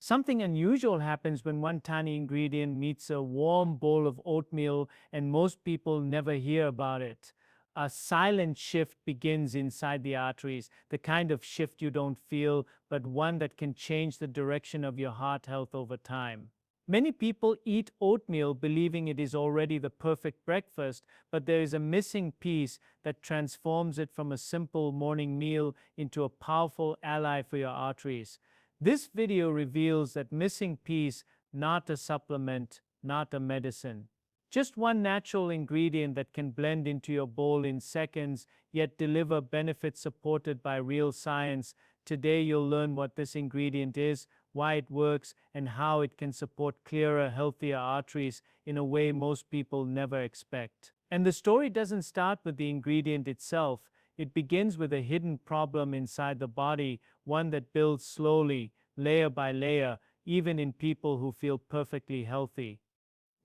Something unusual happens when one tiny ingredient meets a warm bowl of oatmeal, and most people never hear about it. A silent shift begins inside the arteries, the kind of shift you don't feel, but one that can change the direction of your heart health over time. Many people eat oatmeal believing it is already the perfect breakfast, but there is a missing piece that transforms it from a simple morning meal into a powerful ally for your arteries. This video reveals that missing piece, not a supplement, not a medicine. Just one natural ingredient that can blend into your bowl in seconds, yet deliver benefits supported by real science. Today you'll learn what this ingredient is, why it works, and how it can support clearer, healthier arteries in a way most people never expect. And the story doesn't start with the ingredient itself. It begins with a hidden problem inside the body, one that builds slowly, layer by layer, even in people who feel perfectly healthy.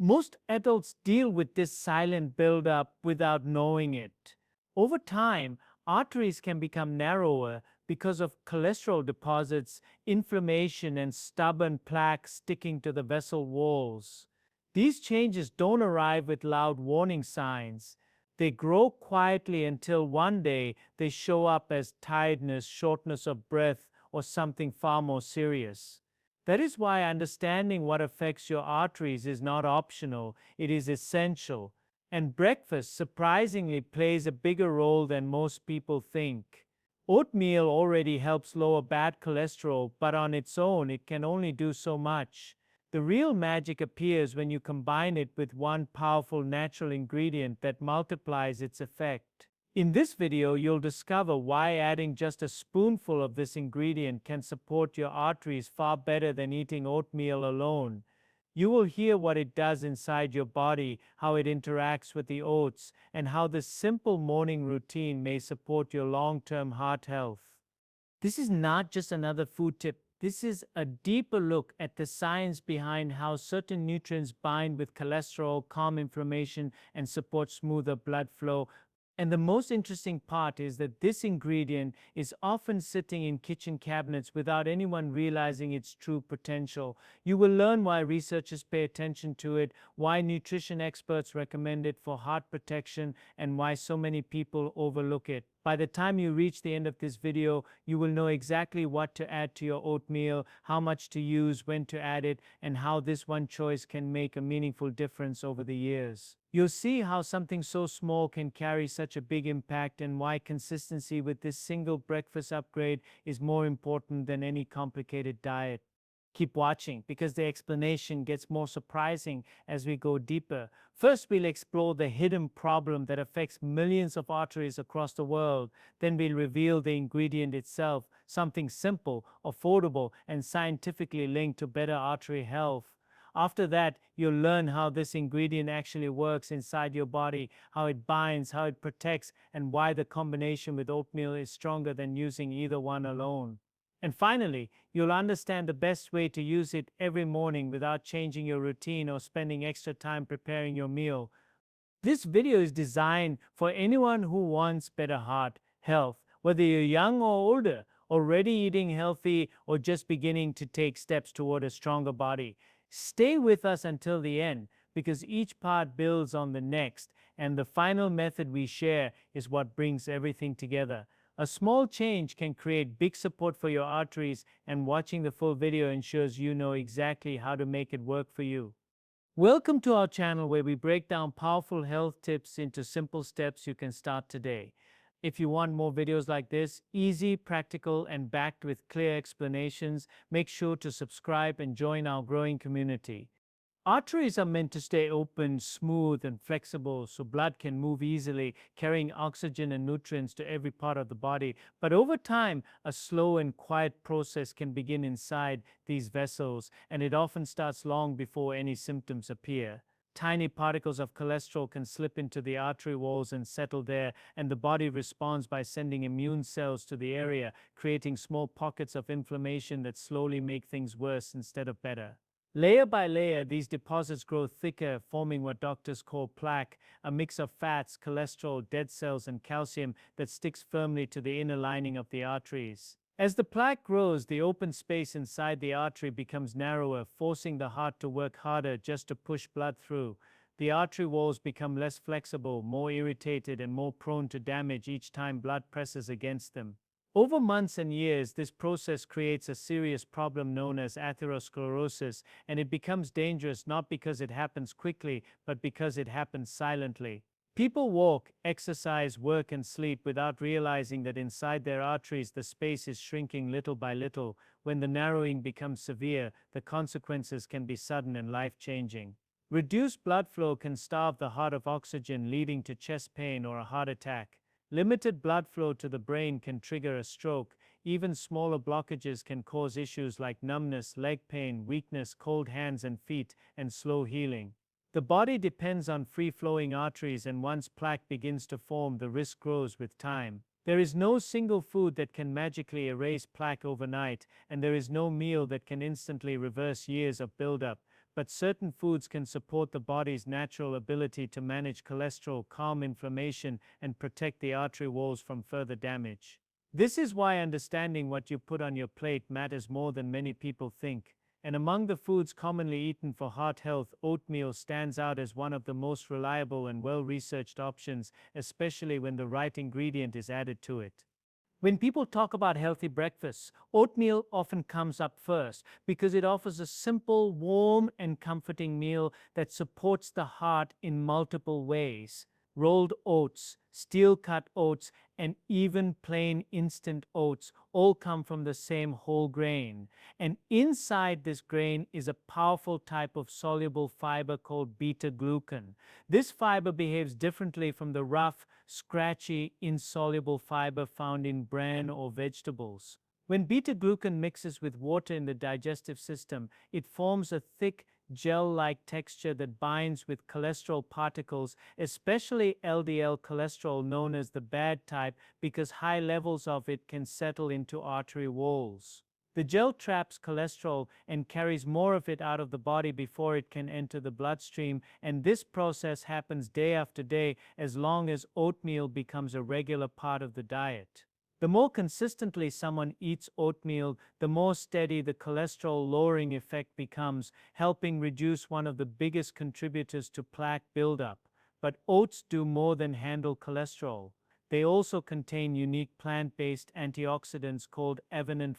Most adults deal with this silent buildup without knowing it. Over time, arteries can become narrower because of cholesterol deposits, inflammation, and stubborn plaque sticking to the vessel walls. These changes don't arrive with loud warning signs. They grow quietly until one day they show up as tiredness, shortness of breath, or something far more serious. That is why understanding what affects your arteries is not optional, it is essential. And breakfast surprisingly plays a bigger role than most people think. Oatmeal already helps lower bad cholesterol, but on its own it can only do so much. The real magic appears when you combine it with one powerful natural ingredient that multiplies its effect. In this video, you'll discover why adding just a spoonful of this ingredient can support your arteries far better than eating oatmeal alone. You will hear what it does inside your body, how it interacts with the oats, and how this simple morning routine may support your long-term heart health. This is not just another food tip. This is a deeper look at the science behind how certain nutrients bind with cholesterol, calm inflammation, and support smoother blood flow. And the most interesting part is that this ingredient is often sitting in kitchen cabinets without anyone realizing its true potential. You will learn why researchers pay attention to it, why nutrition experts recommend it for heart protection, and why so many people overlook it. By the time you reach the end of this video, you will know exactly what to add to your oatmeal, how much to use, when to add it, and how this one choice can make a meaningful difference over the years. You'll see how something so small can carry such a big impact, and why consistency with this single breakfast upgrade is more important than any complicated diet. Keep watching, because the explanation gets more surprising as we go deeper. First, we'll explore the hidden problem that affects millions of arteries across the world. Then we'll reveal the ingredient itself, something simple, affordable, and scientifically linked to better artery health. After that, you'll learn how this ingredient actually works inside your body, how it binds, how it protects, and why the combination with oatmeal is stronger than using either one alone. And finally, you'll understand the best way to use it every morning without changing your routine or spending extra time preparing your meal. This video is designed for anyone who wants better heart health, whether you're young or older, already eating healthy, or just beginning to take steps toward a stronger body. Stay with us until the end, because each part builds on the next, and the final method we share is what brings everything together. A small change can create big support for your arteries, and watching the full video ensures you know exactly how to make it work for you. Welcome to our channel, where we break down powerful health tips into simple steps you can start today. If you want more videos like this, easy, practical, and backed with clear explanations, make sure to subscribe and join our growing community. Arteries are meant to stay open, smooth, and flexible so blood can move easily, carrying oxygen and nutrients to every part of the body. But over time, a slow and quiet process can begin inside these vessels, and it often starts long before any symptoms appear. Tiny particles of cholesterol can slip into the artery walls and settle there, and the body responds by sending immune cells to the area, creating small pockets of inflammation that slowly make things worse instead of better. Layer by layer, these deposits grow thicker, forming what doctors call plaque, a mix of fats, cholesterol, dead cells, and calcium that sticks firmly to the inner lining of the arteries. As the plaque grows, the open space inside the artery becomes narrower, forcing the heart to work harder just to push blood through. The artery walls become less flexible, more irritated, and more prone to damage each time blood presses against them. Over months and years, this process creates a serious problem known as atherosclerosis, and it becomes dangerous not because it happens quickly, but because it happens silently. People walk, exercise, work, and sleep without realizing that inside their arteries the space is shrinking little by little. When the narrowing becomes severe, the consequences can be sudden and life-changing. Reduced blood flow can starve the heart of oxygen, leading to chest pain or a heart attack. Limited blood flow to the brain can trigger a stroke. Even smaller blockages can cause issues like numbness, leg pain, weakness, cold hands and feet, and slow healing. The body depends on free-flowing arteries, and once plaque begins to form, the risk grows with time. There is no single food that can magically erase plaque overnight, and there is no meal that can instantly reverse years of buildup. But certain foods can support the body's natural ability to manage cholesterol, calm inflammation, and protect the artery walls from further damage. This is why understanding what you put on your plate matters more than many people think. And among the foods commonly eaten for heart health, oatmeal stands out as one of the most reliable and well-researched options, especially when the right ingredient is added to it. When people talk about healthy breakfasts, oatmeal often comes up first because it offers a simple, warm, and comforting meal that supports the heart in multiple ways. Rolled oats, steel-cut oats, and even plain instant oats all come from the same whole grain. And inside this grain is a powerful type of soluble fiber called beta-glucan. This fiber behaves differently from the rough, scratchy, insoluble fiber found in bran or vegetables. When beta-glucan mixes with water in the digestive system, it forms a thick, gel-like texture that binds with cholesterol particles, especially LDL cholesterol, known as the bad type, because high levels of it can settle into artery walls. The gel traps cholesterol and carries more of it out of the body before it can enter the bloodstream, and this process happens day after day as long as oatmeal becomes a regular part of the diet. The more consistently someone eats oatmeal, the more steady the cholesterol-lowering effect becomes, helping reduce one of the biggest contributors to plaque buildup. But oats do more than handle cholesterol. They also contain unique plant-based antioxidants called avenine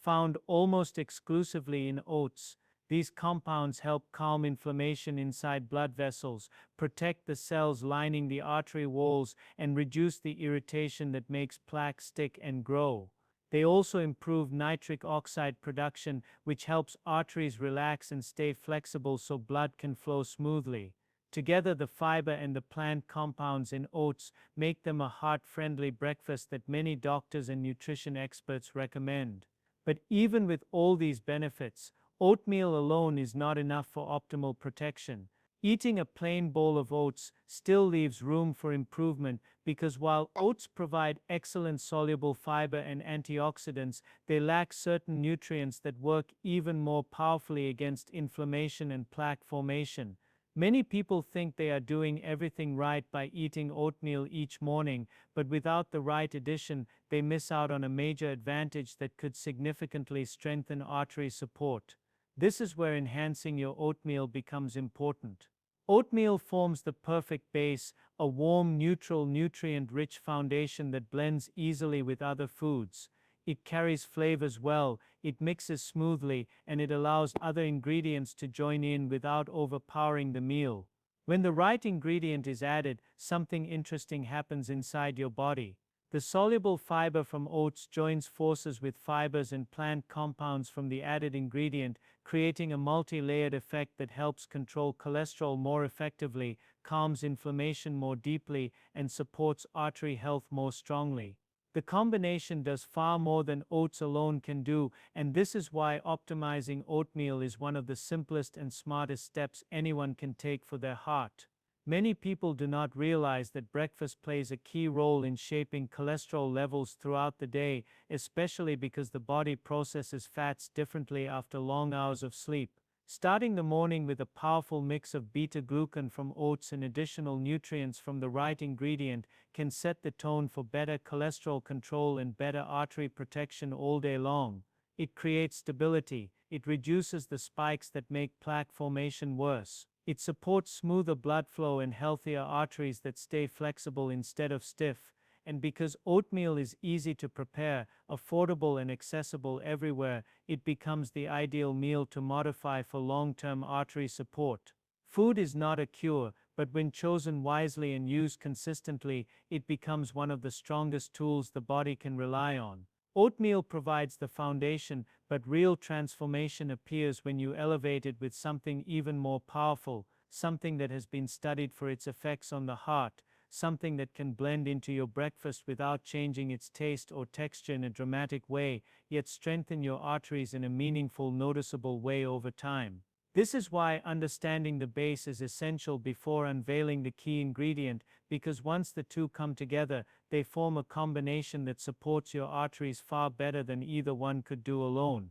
found almost exclusively in oats. These compounds help calm inflammation inside blood vessels, protect the cells lining the artery walls, and reduce the irritation that makes plaque stick and grow. They also improve nitric oxide production, which helps arteries relax and stay flexible so blood can flow smoothly. Together, the fiber and the plant compounds in oats make them a heart-friendly breakfast that many doctors and nutrition experts recommend. But even with all these benefits, oatmeal alone is not enough for optimal protection. Eating a plain bowl of oats still leaves room for improvement because while oats provide excellent soluble fiber and antioxidants, they lack certain nutrients that work even more powerfully against inflammation and plaque formation. Many people think they are doing everything right by eating oatmeal each morning, but without the right addition, they miss out on a major advantage that could significantly strengthen artery support. This is where enhancing your oatmeal becomes important. Oatmeal forms the perfect base, a warm, neutral, nutrient-rich foundation that blends easily with other foods. It carries flavors well, it mixes smoothly, and it allows other ingredients to join in without overpowering the meal. When the right ingredient is added, something interesting happens inside your body. The soluble fiber from oats joins forces with fibers and plant compounds from the added ingredient, creating a multi-layered effect that helps control cholesterol more effectively, calms inflammation more deeply, and supports artery health more strongly. The combination does far more than oats alone can do, and this is why optimizing oatmeal is one of the simplest and smartest steps anyone can take for their heart. Many people do not realize that breakfast plays a key role in shaping cholesterol levels throughout the day, especially because the body processes fats differently after long hours of sleep. Starting the morning with a powerful mix of beta-glucan from oats and additional nutrients from the right ingredient can set the tone for better cholesterol control and better artery protection all day long. It creates stability. It reduces the spikes that make plaque formation worse. It supports smoother blood flow and healthier arteries that stay flexible instead of stiff. And because oatmeal is easy to prepare, affordable and accessible everywhere, it becomes the ideal meal to modify for long-term artery support. Food is not a cure, but when chosen wisely and used consistently, it becomes one of the strongest tools the body can rely on. Oatmeal provides the foundation, but real transformation appears when you elevate it with something even more powerful, something that has been studied for its effects on the heart, something that can blend into your breakfast without changing its taste or texture in a dramatic way, yet strengthen your arteries in a meaningful, noticeable way over time. This is why understanding the base is essential before unveiling the key ingredient, because once the two come together, they form a combination that supports your arteries far better than either one could do alone.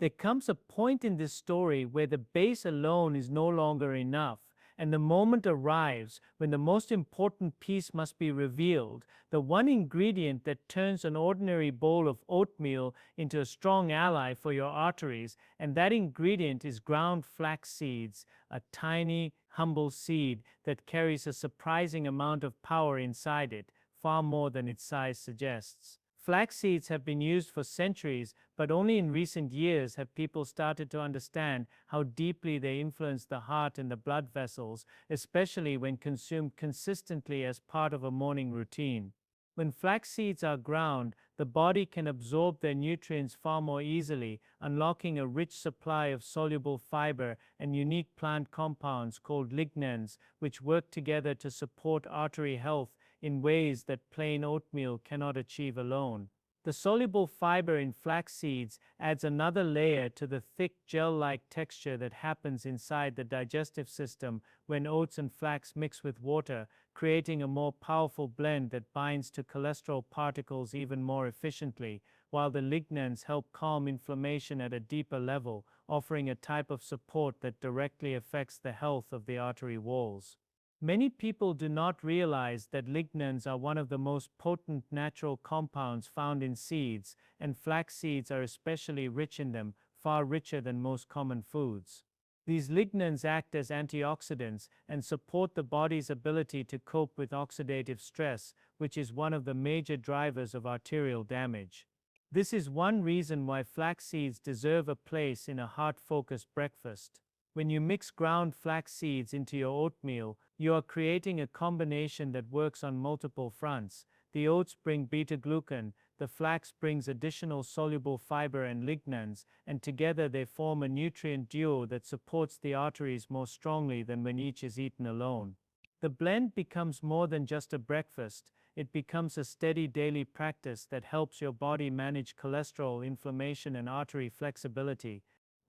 There comes a point in this story where the base alone is no longer enough, and the moment arrives when the most important piece must be revealed, the one ingredient that turns an ordinary bowl of oatmeal into a strong ally for your arteries, and that ingredient is ground flax seeds, a tiny, humble seed that carries a surprising amount of power inside it, far more than its size suggests. Flax seeds have been used for centuries, but only in recent years have people started to understand how deeply they influence the heart and the blood vessels, especially when consumed consistently as part of a morning routine. When flax seeds are ground, the body can absorb their nutrients far more easily, unlocking a rich supply of soluble fiber and unique plant compounds called lignans, which work together to support artery health in ways that plain oatmeal cannot achieve alone. The soluble fiber in flax seeds adds another layer to the thick gel-like texture that happens inside the digestive system when oats and flax mix with water, creating a more powerful blend that binds to cholesterol particles even more efficiently, while the lignans help calm inflammation at a deeper level, offering a type of support that directly affects the health of the artery walls. Many people do not realize that lignans are one of the most potent natural compounds found in seeds, and flax seeds are especially rich in them, far richer than most common foods. These lignans act as antioxidants and support the body's ability to cope with oxidative stress, which is one of the major drivers of arterial damage. This is one reason why flax seeds deserve a place in a heart-focused breakfast. When you mix ground flax seeds into your oatmeal, you are creating a combination that works on multiple fronts. The oats bring beta-glucan, the flax brings additional soluble fiber and lignans, and together they form a nutrient duo that supports the arteries more strongly than when each is eaten alone. The blend becomes more than just a breakfast. It becomes a steady daily practice that helps your body manage cholesterol, inflammation, and artery flexibility.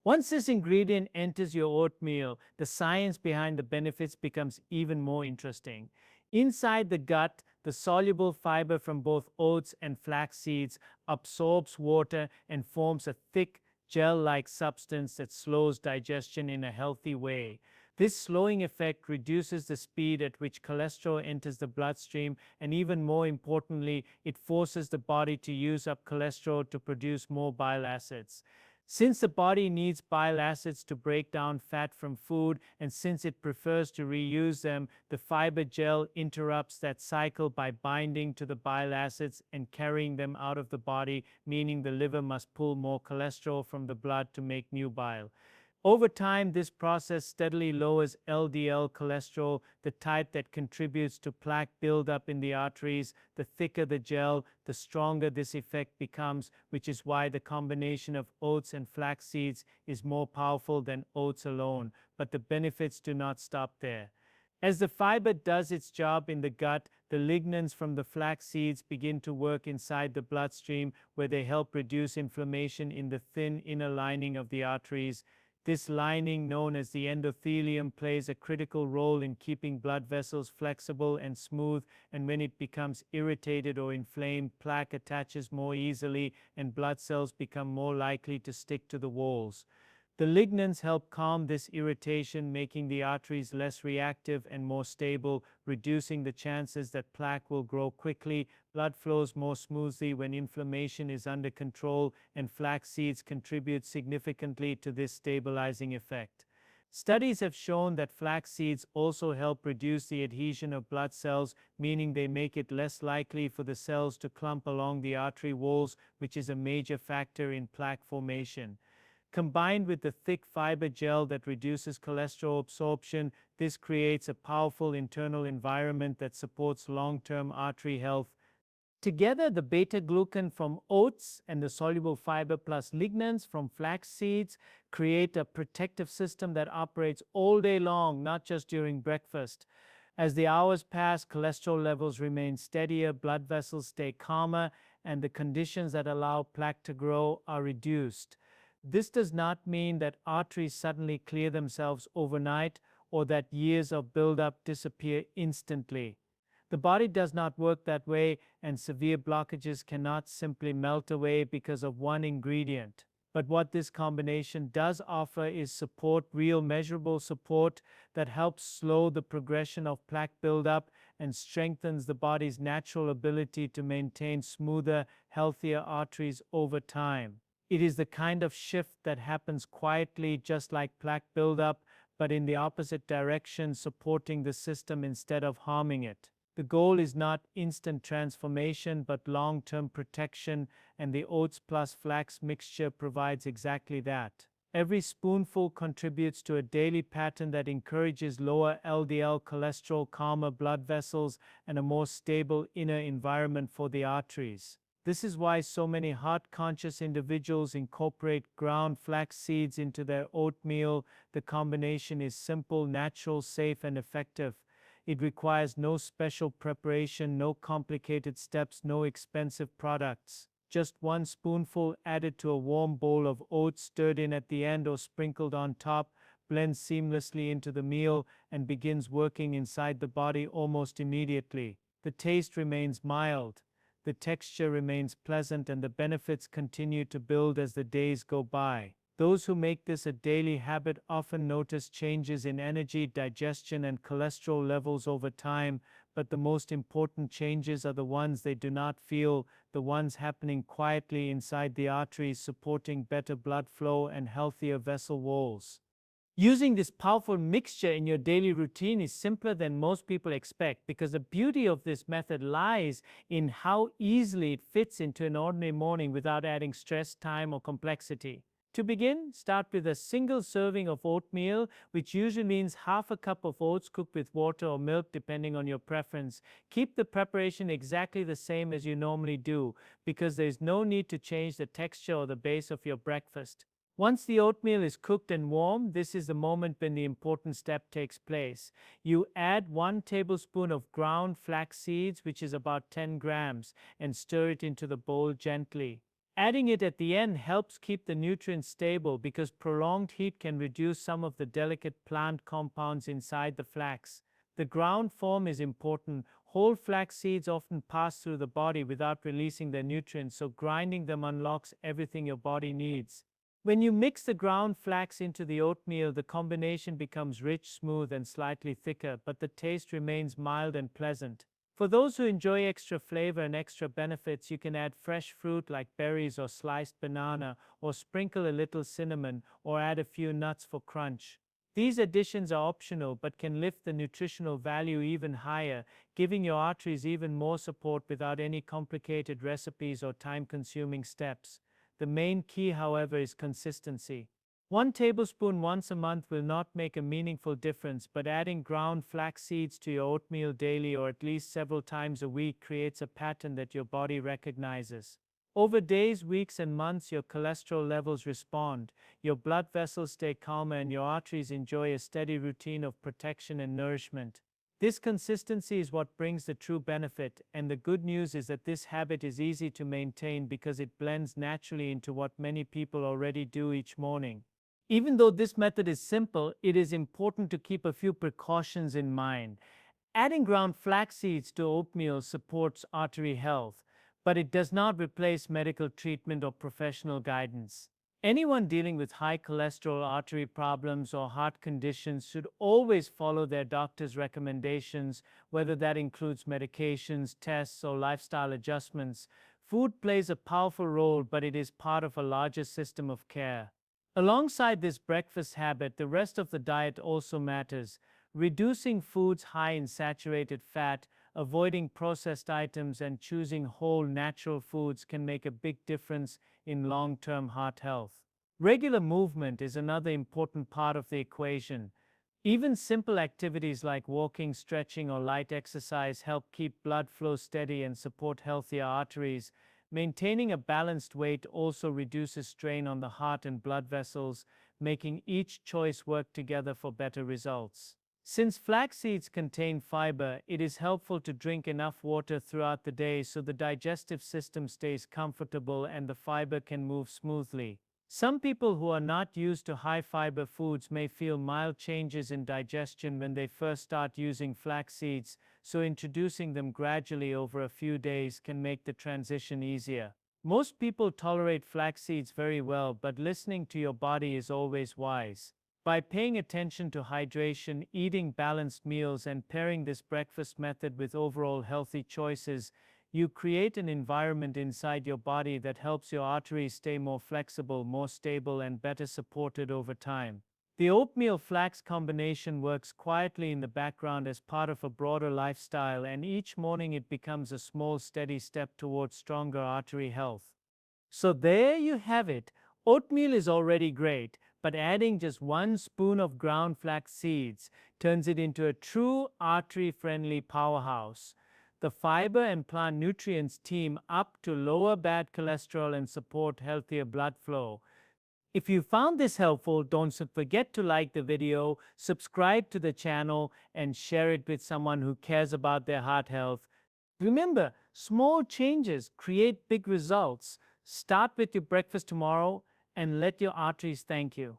Once this ingredient enters your oatmeal, the science behind the benefits becomes even more interesting. Inside the gut, the soluble fiber from both oats and flax seeds absorbs water and forms a thick, gel-like substance that slows digestion in a healthy way. This slowing effect reduces the speed at which cholesterol enters the bloodstream, and even more importantly, it forces the body to use up cholesterol to produce more bile acids. Since the body needs bile acids to break down fat from food, and since it prefers to reuse them, the fiber gel interrupts that cycle by binding to the bile acids and carrying them out of the body, meaning the liver must pull more cholesterol from the blood to make new bile. Over time, this process steadily lowers LDL cholesterol, the type that contributes to plaque buildup in the arteries. The thicker the gel, the stronger this effect becomes, which is why the combination of oats and flax seeds is more powerful than oats alone. But the benefits do not stop there. As the fiber does its job in the gut, the lignans from the flax seeds begin to work inside the bloodstream, where they help reduce inflammation in the thin inner lining of the arteries. This lining, known as the endothelium, plays a critical role in keeping blood vessels flexible and smooth, and when it becomes irritated or inflamed, plaque attaches more easily and blood cells become more likely to stick to the walls. The lignans help calm this irritation, making the arteries less reactive and more stable, reducing the chances that plaque will grow quickly. Blood flows more smoothly when inflammation is under control, and flax seeds contribute significantly to this stabilizing effect. Studies have shown that flax seeds also help reduce the adhesion of blood cells, meaning they make it less likely for the cells to clump along the artery walls, which is a major factor in plaque formation. Combined with the thick fiber gel that reduces cholesterol absorption, this creates a powerful internal environment that supports long-term artery health. Together, the beta-glucan from oats and the soluble fiber plus lignans from flax seeds create a protective system that operates all day long, not just during breakfast. As the hours pass, cholesterol levels remain steadier, blood vessels stay calmer, and the conditions that allow plaque to grow are reduced. This does not mean that arteries suddenly clear themselves overnight or that years of buildup disappear instantly. The body does not work that way, and severe blockages cannot simply melt away because of one ingredient. But what this combination does offer is support, real measurable support that helps slow the progression of plaque buildup and strengthens the body's natural ability to maintain smoother, healthier arteries over time. It is the kind of shift that happens quietly, just like plaque buildup, but in the opposite direction, supporting the system instead of harming it. The goal is not instant transformation, but long-term protection, and the oats plus flax mixture provides exactly that. Every spoonful contributes to a daily pattern that encourages lower LDL cholesterol, calmer blood vessels, and a more stable inner environment for the arteries. This is why so many heart-conscious individuals incorporate ground flax seeds into their oatmeal. The combination is simple, natural, safe, and effective. It requires no special preparation, no complicated steps, no expensive products. Just one spoonful added to a warm bowl of oats, stirred in at the end or sprinkled on top, blends seamlessly into the meal and begins working inside the body almost immediately. The taste remains mild, the texture remains pleasant, and the benefits continue to build as the days go by. Those who make this a daily habit often notice changes in energy, digestion, and cholesterol levels over time, but the most important changes are the ones they do not feel, the ones happening quietly inside the arteries, supporting better blood flow and healthier vessel walls. Using this powerful mixture in your daily routine is simpler than most people expect, because the beauty of this method lies in how easily it fits into an ordinary morning without adding stress, time, or complexity. To begin, start with a single serving of oatmeal, which usually means half a cup of oats cooked with water or milk depending on your preference. Keep the preparation exactly the same as you normally do, because there is no need to change the texture or the base of your breakfast. Once the oatmeal is cooked and warm, this is the moment when the important step takes place. You add 1 tablespoon of ground flax seeds, which is about 10 grams, and stir it into the bowl gently. Adding it at the end helps keep the nutrients stable, because prolonged heat can reduce some of the delicate plant compounds inside the flax. The ground form is important. Whole flax seeds often pass through the body without releasing their nutrients, so grinding them unlocks everything your body needs. When you mix the ground flax into the oatmeal, the combination becomes rich, smooth, and slightly thicker, but the taste remains mild and pleasant. For those who enjoy extra flavor and extra benefits, you can add fresh fruit like berries or sliced banana, or sprinkle a little cinnamon, or add a few nuts for crunch. These additions are optional but can lift the nutritional value even higher, giving your arteries even more support without any complicated recipes or time-consuming steps. The main key, however, is consistency. 1 tablespoon once a month will not make a meaningful difference, but adding ground flax seeds to your oatmeal daily or at least several times a week creates a pattern that your body recognizes. Over days, weeks, and months, your cholesterol levels respond, your blood vessels stay calmer, and your arteries enjoy a steady routine of protection and nourishment. This consistency is what brings the true benefit, and the good news is that this habit is easy to maintain because it blends naturally into what many people already do each morning. Even though this method is simple, it is important to keep a few precautions in mind. Adding ground flax seeds to oatmeal supports artery health, but it does not replace medical treatment or professional guidance. Anyone dealing with high cholesterol, artery problems, or heart conditions should always follow their doctor's recommendations, whether that includes medications, tests, or lifestyle adjustments. Food plays a powerful role, but it is part of a larger system of care. Alongside this breakfast habit, the rest of the diet also matters. Reducing foods high in saturated fat, avoiding processed items, and choosing whole natural foods can make a big difference in long-term heart health. Regular movement is another important part of the equation. Even simple activities like walking, stretching, or light exercise help keep blood flow steady and support healthier arteries. Maintaining a balanced weight also reduces strain on the heart and blood vessels, making each choice work together for better results. Since flax seeds contain fiber, it is helpful to drink enough water throughout the day so the digestive system stays comfortable and the fiber can move smoothly. Some people who are not used to high fiber foods may feel mild changes in digestion when they first start using flax seeds, so introducing them gradually over a few days can make the transition easier. Most people tolerate flax seeds very well, but listening to your body is always wise. By paying attention to hydration, eating balanced meals, and pairing this breakfast method with overall healthy choices, you create an environment inside your body that helps your arteries stay more flexible, more stable, and better supported over time. The oatmeal flax combination works quietly in the background as part of a broader lifestyle, and each morning it becomes a small, steady step towards stronger artery health. So there you have it. Oatmeal is already great, but adding just 1 spoon of ground flax seeds turns it into a true artery-friendly powerhouse. The fiber and plant nutrients team up to lower bad cholesterol and support healthier blood flow. If you found this helpful, don't forget to like the video, subscribe to the channel, and share it with someone who cares about their heart health. Remember, small changes create big results. Start with your breakfast tomorrow and let your arteries thank you.